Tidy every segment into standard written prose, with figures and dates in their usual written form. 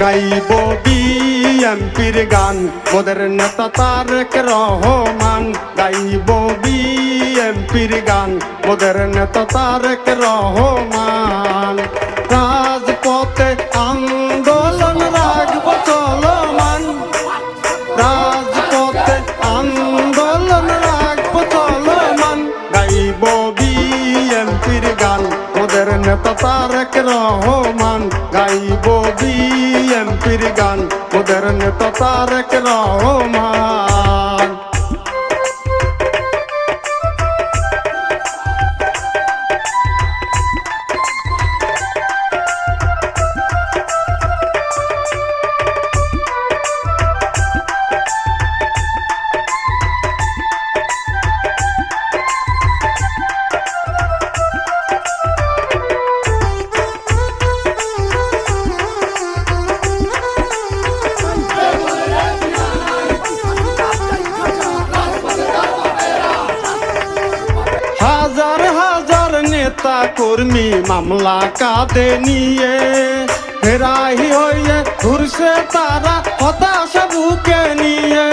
গাইব বিএনপির গান মোদের নেতা তারেক রহমান। গাইব বিএনপির গান মোদের নেতা তারেক রহমান। রাজপথে আন্দোলন রাখব চলমান, রাজপথে আন্দোলন রাখব চলমান। গাইব বিএনপির গান মোদের নেতা তারেক রহমান। গাইব বিএনপির গান মোদের নেতা তারেক রহমান। হাজার হাজার নেতা কর্মী মামলা কাঁধে নিয়ে ফেরাহি হয়ে ঘুরছে তারা হতাশা বুকে নিয়ে।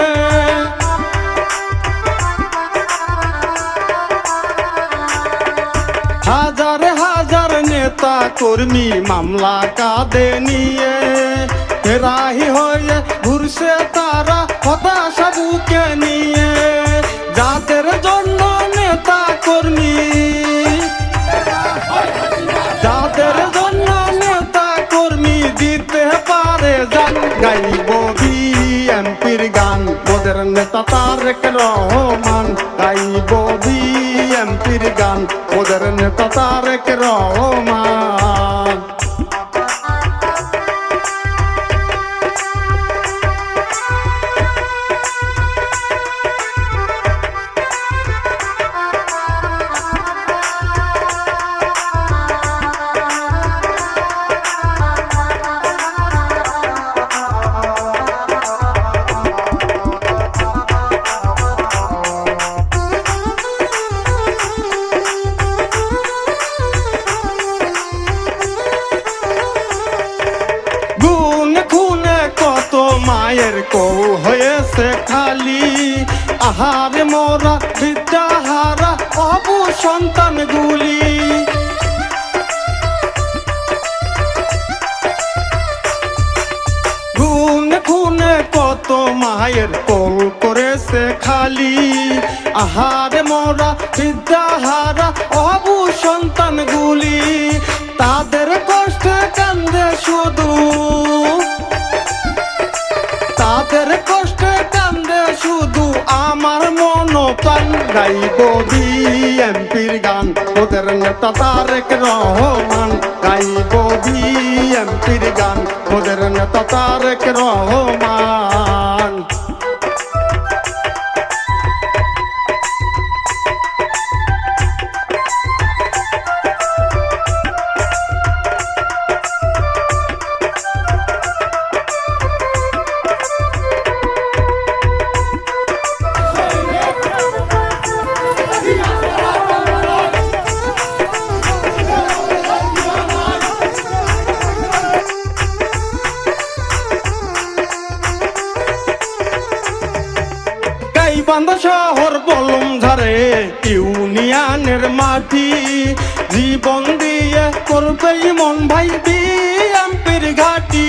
হাজার হাজার নেতা কর্মী মামলা কাঁধে নিয়ে ফেরাহি হয়ে ঘুরছে তারা হতাশা বুকে নিয়ে। যাদের জন্য নেতা কর্মী, যাদের জন্য নেতা কর্মী দিতে পারে জান। গাইব বিএনপির গান মোদের নেতা তারেক রহমান। গাইব বিএনপির গান মোদের নেতা তারেক রহমান। মায়ের কৌ হয়েছে খালি, আহারে মোরা বিদ্যাহারা অবু সন্তান গুলি। খুনে খুনে কত মায়ের কৌ করেছে খালি, আহারে মোরা বিদ্যাহারা অবু সন্তান গুলি। তাদের কষ্টে কান্দে শুধু, তাদের কষ্টে কান্দে শুধু আমার মন প্রাণ। গাইব বিএনপির গান ওদের নেতা তারেক রহমান। গাইব বিএনপির গান ওদের নেতা তারেক রহমান। বান্দা শহর বলম ঝারে ইউনিয়নের মাটি, জীবন দিয়ে করবে মন ভাই বিএনপির ঘাটি।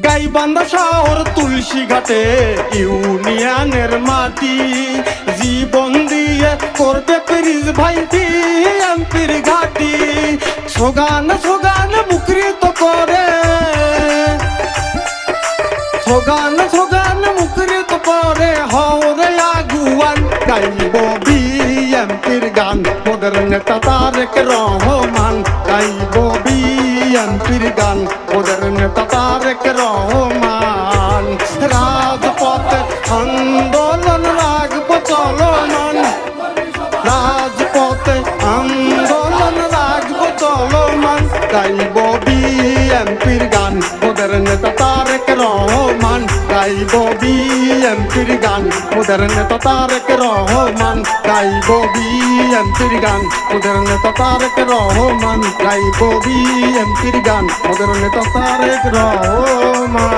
গাইবান্ধা শহর তুলসী ঘাটে ইউনিয়নের মাটি, জীবন দিয়ে করবে প্রিজ ভাই বিএনপির ঘাটি। সোগান সোগান মুখরিত করে, সোগান সোগান মুখরিত করে হরে আগুয়ান। গাইব বিএনপির গান ওদের নেতা তারেক রহমান। গাইব বিএনপির গান ওদের নেতা তারেক রহমান। রাজপথে আন্দোলন রাখব চলমান, রাজপথে আন্দোলন রাখব চলমান। গাইব বিএনপির গান ওদের নেতা তারেক রহমান, গাইব বিএনপির গান মোদের নেতা তারেক রহমান, গাইব বিএনপির গান মোদের নেতা তারেক রহমান, গাইব বিএনপির গান মোদের নেতা তারেক রহমান।